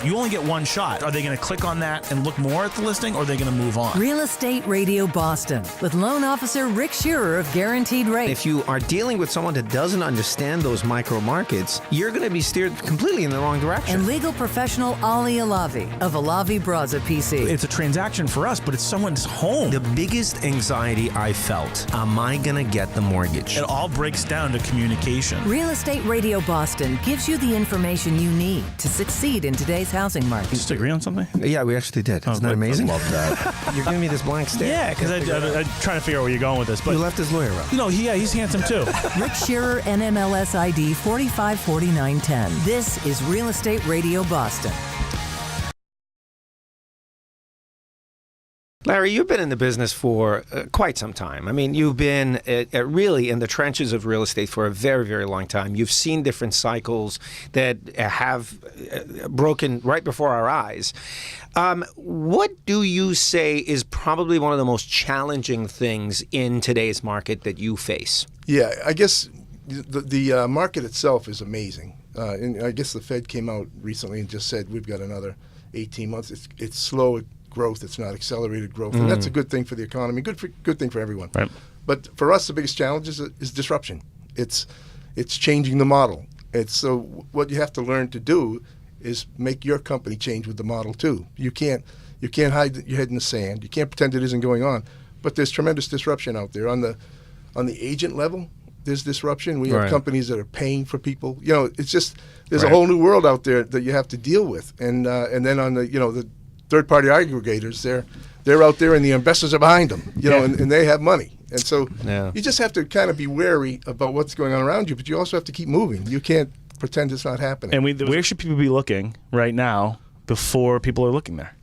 You only get one shot. Are they going to click on that and look more at the listing, or are they going to move on? Real Estate Radio Boston with loan officer Rick Shearer of Guaranteed Rate. If you are dealing with someone that doesn't understand those micro markets, you're going to be steered completely in the wrong direction. And legal professional Ali Alavi of Alavi Braza PC. It's a transaction for us, but it's someone's home. The biggest anxiety I felt, am I going to get the mortgage? It all breaks down to communication. Real Estate Radio Boston gives you the information you need to succeed in today's housing market. Just agree on something? Yeah, we actually did. Isn't that amazing? I love that. You're giving me this blank stare. Yeah, because I'm trying to figure out where you're going with this. But You left his lawyer up. he's handsome too. Rick Shearer, NMLS ID 454910. This is Real Estate Radio Boston. Larry, you've been in the business for quite some time. I mean, you've been really in the trenches of real estate for a very, very long time. You've seen different cycles that have broken right before our eyes. What do you say is probably one of the most challenging things in today's market that you face? Yeah, I guess the market itself is amazing. And I guess the Fed came out recently and just said we've got another 18 months. It's slow growth. It's not accelerated growth, and that's a good thing for the economy. Good thing for everyone. Right. But for us, the biggest challenge is disruption. It's changing the model. So what you have to learn to do is make your company change with the model too. You can't hide your head in the sand. You can't pretend it isn't going on. But there's tremendous disruption out there on the agent level. There's disruption. We have companies that are paying for people. It's just there's a whole new world out there that you have to deal with. And then on the third-party aggregators, they're out there, and the investors are behind them, and they have money. And so you just have to kind of be wary about what's going on around you, but you also have to keep moving. You can't pretend it's not happening. And where should people be looking right now before people are looking there?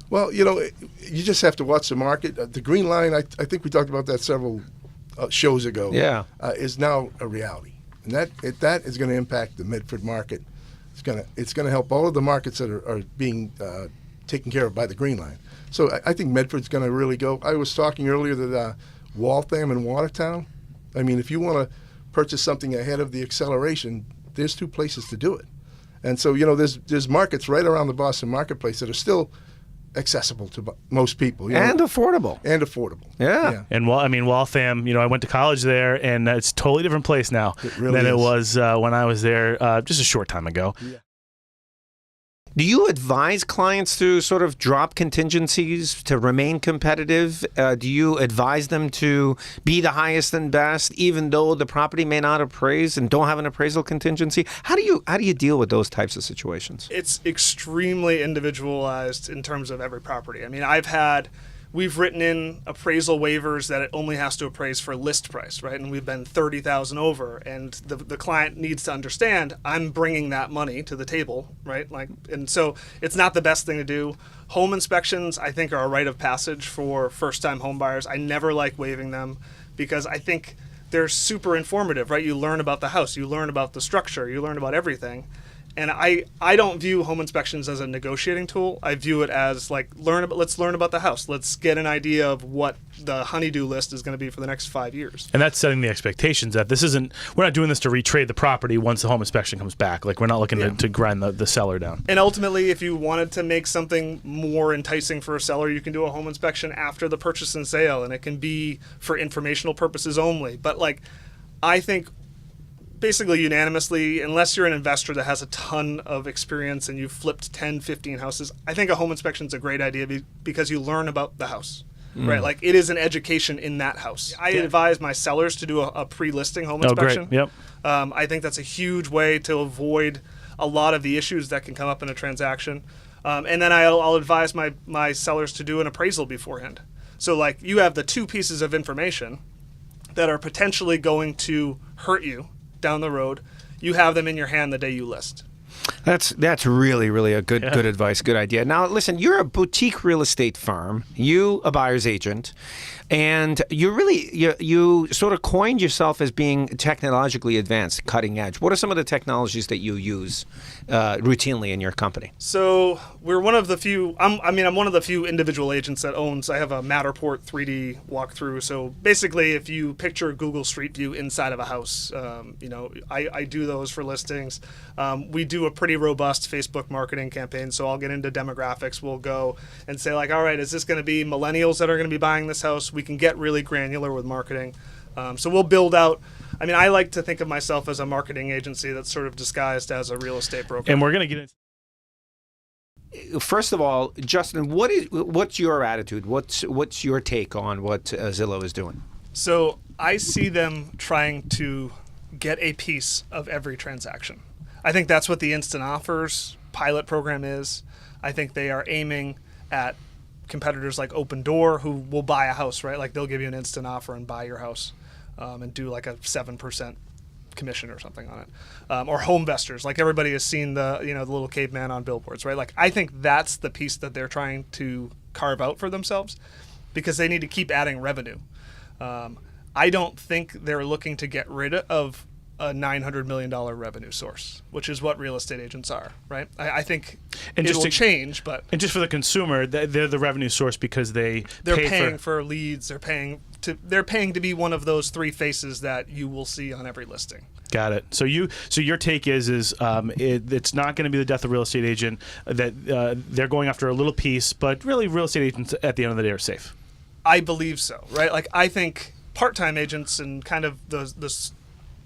Well, you just have to watch the market. The green line, I think we talked about that several shows ago, is now a reality. And that is going to impact the Medford market. It's going to help all of the markets that are being taken care of by the green line. So I think Medford's going to really go. I was talking earlier that Waltham and Watertown, I mean, if you want to purchase something ahead of the acceleration, there's two places to do it. And so, there's markets right around the Boston marketplace that are still accessible to most people. And affordable. Yeah. And Waltham, I went to college there, and it's a totally different place now than it was when I was there just a short time ago. Yeah. Do you advise clients to sort of drop contingencies to remain competitive? Do you advise them to be the highest and best, even though the property may not appraise and don't have an appraisal contingency? How do you deal with those types of situations? It's extremely individualized in terms of every property. I mean, we've written in appraisal waivers that it only has to appraise for list price, right? And we've been 30,000 over, and the client needs to understand I'm bringing that money to the table, right? And so it's not the best thing to do. Home inspections, I think, are a rite of passage for first-time home buyers. I never like waiving them because I think they're super informative, right? You learn about the house, you learn about the structure, you learn about everything. And I don't view home inspections as a negotiating tool. I view it as let's learn about the house. Let's get an idea of what the honey-do list is going to be for the next 5 years. And that's setting the expectations that we're not doing this to retrade the property once the home inspection comes back. Like, we're not looking to grind the seller down. And ultimately, if you wanted to make something more enticing for a seller, you can do a home inspection after the purchase and sale, and it can be for informational purposes only. But I think basically unanimously, unless you're an investor that has a ton of experience and you've flipped 10, 15 houses, I think a home inspection is a great idea because you learn about the house, right? Like, it is an education in that house. I advise my sellers to do a pre-listing home inspection. Great. Yep. I think that's a huge way to avoid a lot of the issues that can come up in a transaction. And then I'll advise my sellers to do an appraisal beforehand. So, you have the two pieces of information that are potentially going to hurt you down the road. You have them in your hand the day you list. That's really, really a good advice, good idea. Now, listen, you're a boutique real estate firm. You a buyer's agent, and you sort of coined yourself as being technologically advanced, cutting edge. What are some of the technologies that you use routinely in your company? So we're one of the few. I'm one of the few individual agents that owns. I have a Matterport 3D walkthrough. So basically, if you picture Google Street View inside of a house, I do those for listings. We do a pretty pretty robust Facebook marketing campaign. So I'll get into demographics. We'll go and say like, all right, is this going to be millennials that are going to be buying this house? We can get really granular with marketing. So we'll build out. I mean, I like to think of myself as a marketing agency that's sort of disguised as a real estate broker. And we're going to get into. First of all, Justin, what's your attitude? What's your take on what Zillow is doing? So I see them trying to get a piece of every transaction. I think that's what the instant offers pilot program is. I think they are aiming at competitors like Open Door, who will buy a house, right? Like they'll give you an instant offer and buy your house, and do like a 7% commission or something on it, or Homevestors, like everybody has seen the little caveman on billboards, right? Like I think that's the piece that they're trying to carve out for themselves, because they need to keep adding revenue. I don't think they're looking to get rid of a $900 million revenue source, which is what real estate agents are, right? I think it will change, but and just for the consumer, they're the revenue source because they're paying for leads. They're paying to be one of those three faces that you will see on every listing. Got it. So your take is it's not going to be the death of real estate agent. That they're going after a little piece, but really real estate agents at the end of the day are safe. I believe so, right? Like I think part-time agents and kind of the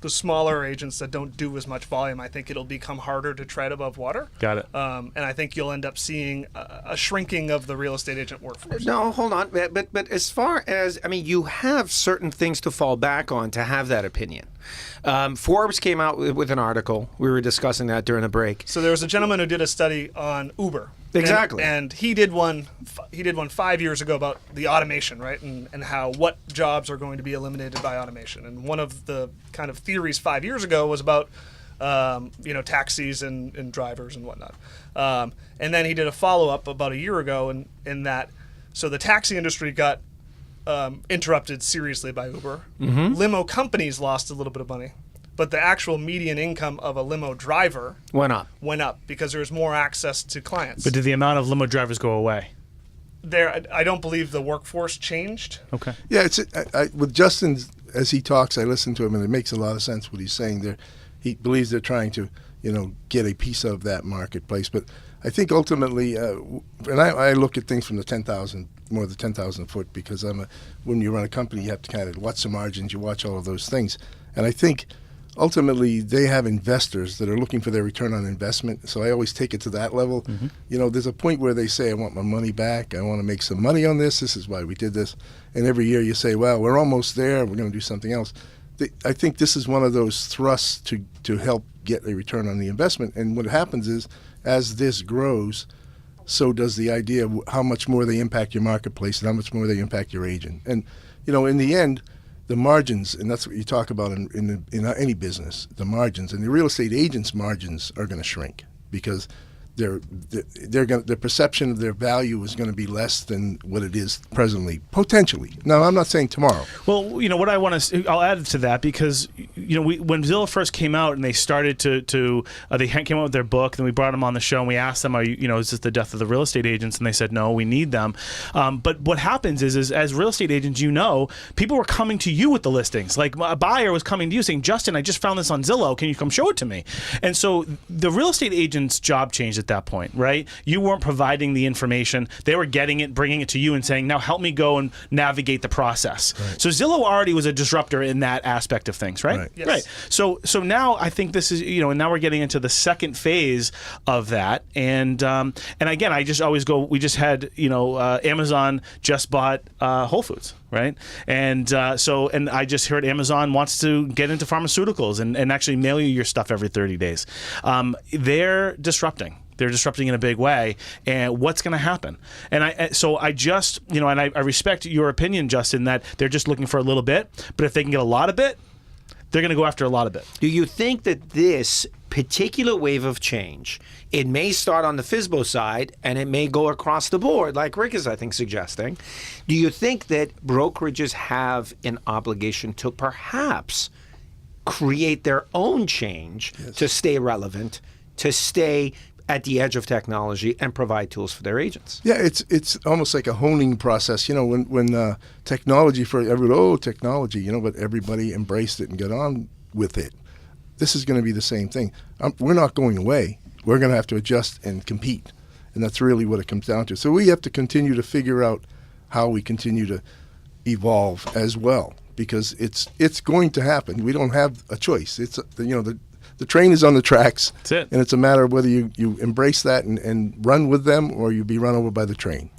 smaller agents that don't do as much volume, I think it'll become harder to tread above water. Got it. And I think you'll end up seeing a shrinking of the real estate agent workforce. No, hold on. But as far as, I mean, you have certain things to fall back on to have that opinion. Forbes came out with an article. We were discussing that during the break. So there was a gentleman who did a study on Uber. Exactly. And he did one 5 years ago about the automation, right? And how what jobs are going to be eliminated by automation. And one of the kind of theories 5 years ago was about taxis and drivers and whatnot. And then he did a follow-up about a year ago in that, so the taxi industry got interrupted seriously by Uber. Mm-hmm. Limo companies lost a little bit of money, but the actual median income of a limo driver went up because there was more access to clients. But did the amount of limo drivers go away? I don't believe the workforce changed. Okay. Yeah, with Justin, as he talks, I listen to him, and it makes a lot of sense what he's saying there. He believes they're trying to, get a piece of that marketplace. But I think ultimately, and I look at things from the 10,000 foot, because when you run a company, you have to kind of watch the margins, you watch all of those things. And I think ultimately they have investors that are looking for their return on investment. So I always take it to that level. Mm-hmm. There's a point where they say, I want my money back. I want to make some money on this. This is why we did this. And every year you say, well, we're almost there. We're going to do something else. I think this is one of those thrusts to help get a return on the investment. And what happens is, as this grows, so does the idea of how much more they impact your marketplace and how much more they impact your agent. And, in the end, the margins, and that's what you talk about in any business, the margins, and the real estate agents' margins are going to shrink because the perception of their value is going to be less than what it is presently, potentially. Now, I'm not saying tomorrow. Well, what I want to, I'll add to that because, when Zillow first came out and they started they came out with their book, then we brought them on the show and we asked them, is this the death of the real estate agents? And they said, no, we need them. But what happens is as real estate agents, people were coming to you with the listings. Like a buyer was coming to you saying, Justin, I just found this on Zillow. Can you come show it to me? And so the real estate agent's job changed at that point, right? You weren't providing the information. They were getting it, bringing it to you and saying, now help me go and navigate the process. Right. So Zillow already was a disruptor in that aspect of things, right? Right. Yes. Right. So now I think this is, and now we're getting into the second phase of that. And again, I just always go, we just had, Amazon just bought Whole Foods. Right. And and I just heard Amazon wants to get into pharmaceuticals and actually mail you your stuff every 30 days. They're disrupting. They're disrupting in a big way, and what's going to happen? And I just, and I respect your opinion, Justin, that they're just looking for a little bit, but if they can get a lot of it, they're going to go after a lot of it. Do you think that this particular wave of change, it may start on the FSBO side and it may go across the board, like Rick is, I think, suggesting. Do you think that brokerages have an obligation to perhaps create their own change to stay relevant, to stay at the edge of technology and provide tools for their agents? Yeah, it's almost like a honing process. When technology technology, but everybody embraced it and got on with it. This is going to be the same thing. We're not going away. we're going to have to adjust and compete. And that's really what it comes down to. So we have to continue to figure out how we continue to evolve as well, because it's going to happen. We don't have a choice. It's the train is on the tracks. That's it. And it's a matter of whether you embrace that and run with them, or you be run over by the train.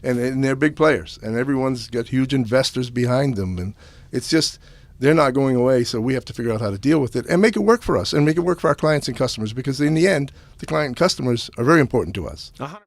And they're big players, and everyone's got huge investors behind them, and it's just they're not going away. So we have to figure out how to deal with it and make it work for us and make it work for our clients and customers, because in the end, the client and customers are very important to us. 100%.